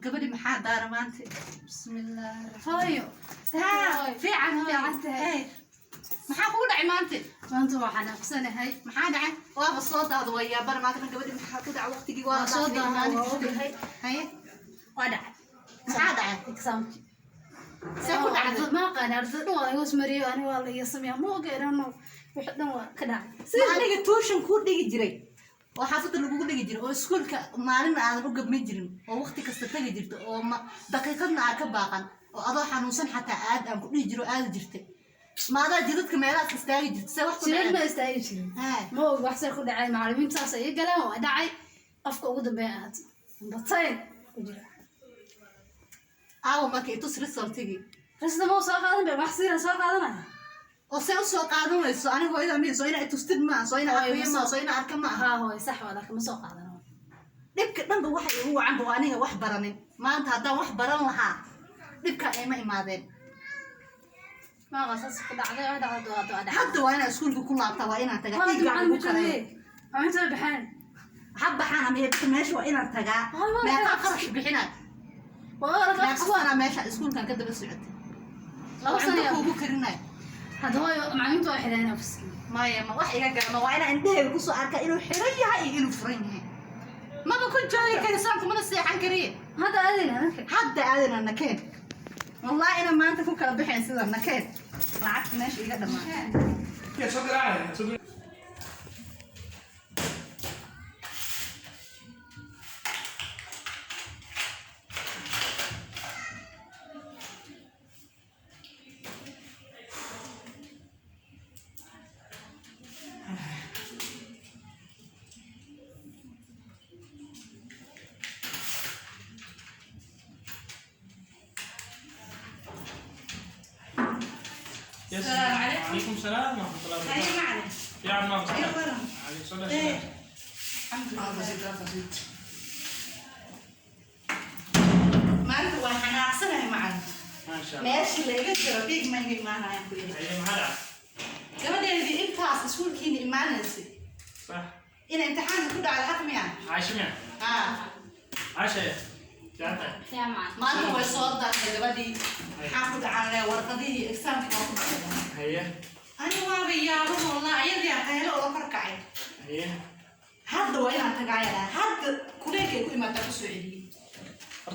gabadhi maxaa daara maanta bismillaah hooyo fiican tahay maxaa kugu dhacay maanta waxaan aqsanahay maxaa dhacay waaba soo daad waya bar maanta gabadhi maxaa ku dhacay waqtigii waa soo daad haye waa dhacay maxaa dhacay exam see ku dhacday ma qaan arday dhan waa igu smariyo ani waa la iga sameeyaa ma ogeerano wixii dhan waa ka dhacay sida aniga tuushan ku dhigi jiray oo xaafadda lagu dhigi jiray oo iskuulka maalin aan u gabmin jirin oo waqti kasta tagi jirto oo daqiiqadna aan ka baaqan oo adoo xanuunsan xataa aad aan ku dhigi jiro aad jirtay maadaa jidadka meelaha istaagi jirtay see wax ku dhacay ma istaagi jirin ma og wax sar ku dhacay macallimiintaas ay galeen waa dhacay qofka ugu dambeeya aad batay ku jira markay tus resultigi rasta ma soo qaadan bay wax siira soo qaadanaya oo se u soo qaadanayso anigu ida mi soo ina tustid ma soo ina aqriyo ma soo ina arka ma hooy sax wada kama soo qaadano dhibka dhanba waxa ugu wacan baa aniga wax baranin maanta haddaan wax baran lahaa dhibka ay ma imaadeen ma qasas ku dhacday oo dhacdo hadda waa ina iskuulka ku laabtaa waa inaan tagaa tiiga ugu karay anta baxaan habbaxaan ama meesha waa inaan tagaa meeqa qarash bixinaa waa meesha iskuulkan ka daba socotay laba sano ugu karinay هذا هو معلومته واحدة هنا بس ما wax iga galma waa ina indhaheeda ku soo arka inuu xiran yahay iyo inuu furan yahay ma kun joogi kara saanku mana seexan kariye hadda aadina nakeen wallahi ina maanta ku kala bixin sida nakeen lacag meesha iga dhamaan السلام عليكم. وعليكم السلام ورحمة الله وبركاته. أي معنا. يا عم ناصر. أي ورم. عليك السلام. الحمد لله بسيط. ما أنت وحنا أحسنها معنا. ما شاء الله. ماشي اللي يقدر بيج ما يجي معنا يا أخوي. أي مهلا. كمان اللي أنت أسول كيني معنا نسي. صح. إن امتحان كله على حكم يعني. عايشة معي. عايشة. يا معلم ما أنت وصوت ده اللي بدي حاخد على ورقتي إكسام في وقت. هي. أنا ما بيجابه والله عيالي أهله ولا فرقعي. هي. هذا وين أنت قاعد هذا كلك يكون ما تقصوا عندي.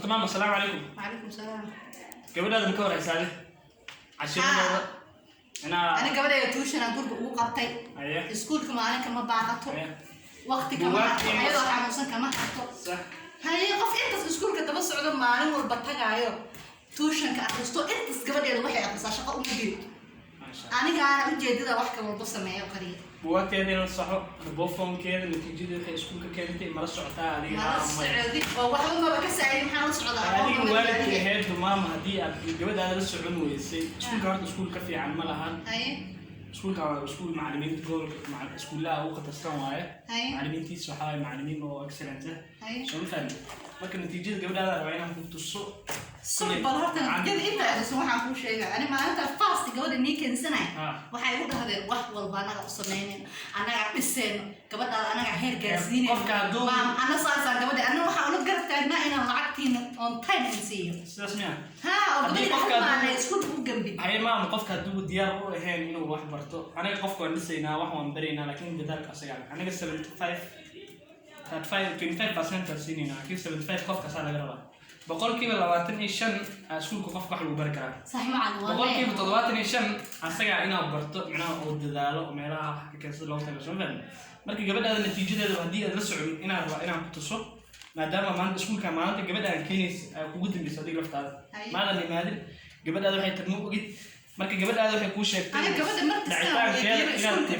تمام السلام عليكم. وعليكم السلام. قبل هذا مكور حسابي. عشان أنا قبل يتوش أنا أقول وقتي. هي. سكول كمان أنا كمان بعرفته. هي. وقت كمان أيوة حمصن كمان حطه. صح. هاي قف أنت في سكول كده بس عقب ما أنا والبتاع عيو. توشن كأخذته أنت قبل يروح يأخذ شقة أمي. أنا قاعد أجدد واحد كمان بس معي وقريب. بوقت هذي الصحة بوفهم كذا اللي تيجي في سكول كذا أنت مرة سعودة هذه. مرة سعودي وواحد ما بكسر عليه محل سعودة. هذه موالد هاد وماما هدي قبل هذا السعودي ويسي سكول كارد سكول كفي عن ملها. هاي. سكول معلمين تقول مع سكول لا وقت السنوات. هاي. معلمين تيس وحاي معلمين أو إكسلنته. هاي. شو مثلا لكن النتيجة قبل هذا رأينا كنت السوق. السوق بلغت قد أنت بس ما حكون شيء أنا ما أنت فاست قبل إني كن سنة. وحيقول هذا الوقت والبنا قصنين أنا قبسين قبل أنا غير جالسين. أنا صار قبل أنا وحاول أقرب تعبنا أنا لعبتين on time نسيه. استسمع. ها وقبل أنا سكول جنبي. هاي ما مقفك هدو ديار هين إنه واحد برتو أنا قفك ونسينا واحد ومبرينا لكن بدالك أصير أنا قصة 25% ترسينينا كيف 75 قفك صار لقربا بقول كيف لواتن إيشان أسكول قفك حلو بركة صح معنا بقول كيف تضواتن إيشان أصير إنا برتو معنا ودلالة ومعنا كيس لو تلاشون فهم مركي قبل هذا النتيجة هذا هدي أدرسه إنا كنتصو ما دام ما عند سكول كمان قبل هذا كينيس كوجود بيصدق رفتار ما لنا لماذا قبل هذا حيت تنمو قد مركي قبل هذا حيكون شيء أنا قبل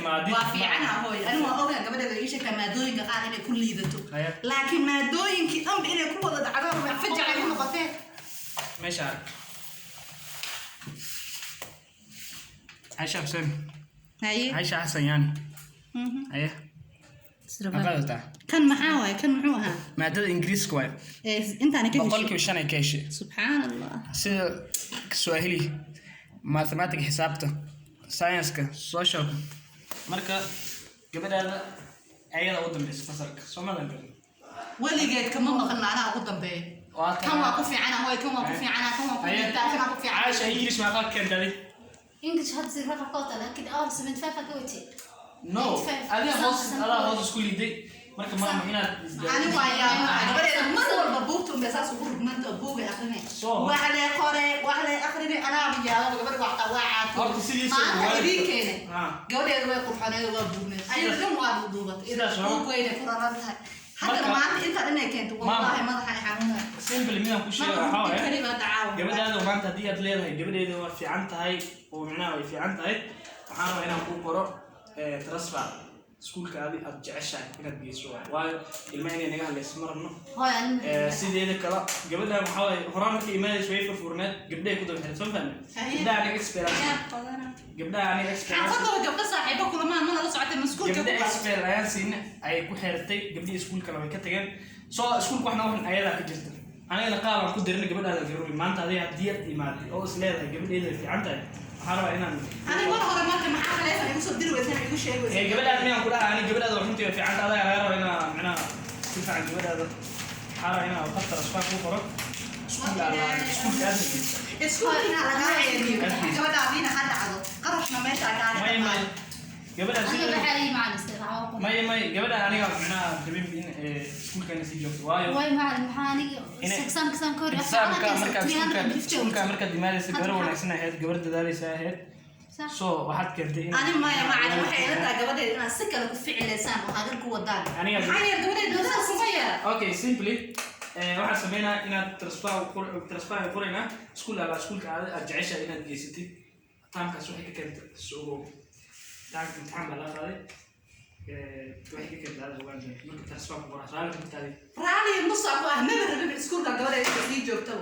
مرت وافي عنها هوي أنا ما أقول قبل هذا إيش كمادوين قاعد إنه كل يدته لكن مادوين كأم إنه كل هذا عذاب وفجع عليهم قتال ماشي عارف عايشة حسين عايشة حسين يعني أيه كان محاوها مادة إنجليز كوي أنت أنا كيف بقولك وش أنا كيش سبحان الله سواهيلي ماثماتيك حسابته ساينسك سوشيال مركا قبل هذا أيضا قدام بس فصلك سو ما نقول ولقيت كمان ما خلنا أنا قدام بيه كم واقف في عنا هو كم واقف في عنا كم واقف في عنا كم واقف في عنا عايش إنجليش ما قال كان دلي إنجليش هتصير رفع قوتها لكن أول سمنت فافا قوتي no هذا هوس سكولي دي marka maama inaad ani waayaa bareeda mar walba buugtu meesaas ugu rugmanta buuga aqrinay waxa la qore waxa la aqrinay ana biyaalo gabadha wax tawaacaad horta sidiisa waa idinkeena gabadheedu way qurxaneed waa buugnay ayadoo waa duubatay ila buug weyne furarantahay hadda maanta inta dhanay keento wallahi madaxa ay xanuunay simple mina ku sheegay waxa waaye gabadhaada maanta hadii aad leedahay gabadheedu waa fiican tahay oo macnaha way fiican tahay waxaan rabaa inaan ku qoro transfer iskuulka aad jeceshahay inaad geyso waayo ilmaha inay naga hadlayso marno sideeda kala gabadha waxa way horaan markii imaanayso way furfurneed gabdhahay ku daba xirsan fahmi gabdhaha aniga experience xaafadda gabdha saaxiibo kulama ma la socotay maskuulka gabdha experience ay ku xirtay gabdhii iskuulka la way ka tageen soo iskuulka waxna waxan ayada ka jirta aniga qaabaan ku dirin gabadhaada garoobay maanta adiga hadii aad imaatay oo is leedahay gabadheeda fiican tahay waxaan inaan aniga war hore marka maxaa kaleesan igu soo diri weysaan igu sheegaysaa gabadhaada miyaan ku dhahaa aniga gabadhaada runtii fiican tahay adiga laga rabo inaan macnaha si fiican gabadhaada waxaan inaan qoftar asfaar ku qoro iskuulka laga heeyo gabadhaadina ha dhacdo qarashna meesha gaaraysa gabadha sida waxay macaan isticmaalo may gabadha aniga macnaha dabin in iskuulka si joogto waayo way macaan maxaa aniga exam koor iskuulka marka dimaadaysa gabar wanaagsan ahayd gabar dadaalaysa ahayd so waxaad keentay in ani ma macaan waxay ila tahay gabadheed inaad si kale ku ficileysaan oo aad ku wadaan maxay gabadheed dadka sameeya okay simply waxaan sameynaa inaad transfer qorayna iskuulka aad jeceshahay inaad geysatid taamkaas waxay ka keentay soo تعرف امتحان بلا قاضي واحد كده هذا هو عندي ممكن تسمع بقرا سؤال كنت هذه رالي النص ابو اهم من السكول قبل اللي جوبته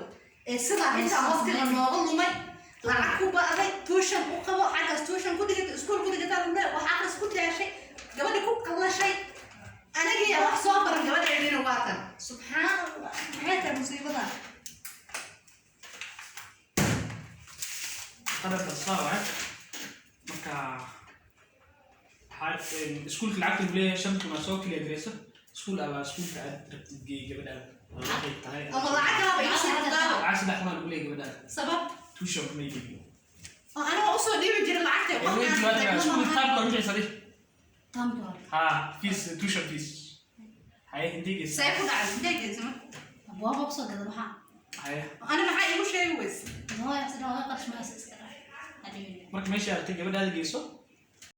السبع انت وقت لما والله ما لعبوا بقى توشن وقبوا حاجه توشن كنت سكول كنت قلت لهم لا وحاجه سكول لا شيء قبل يكون كل شيء انا جاي واحد صابر قبل عينين وقتها سبحان الله هذا مصيبه ده هذا تصار مكا iskuulka lacagta leeyahay shantu ma soo kaliya direysa iskuul aba iskuulka aad rabtid geey gabadha waxay tahay ama lacagta bay isoo qaado عشان احنا نقول لك gabadha sabab tuushon ma yihiin ana usoo dhiibi jiray lacagta waxaan iskuul tab la rujay sadii tambar ha fees tuushon fees hay hindiga say ku dhacay hindiga sama abwaab soo gada waxa hay ana maxay igu sheegi weys hooyo sidoo qarash ma iska marka meesha artay gabadha geyso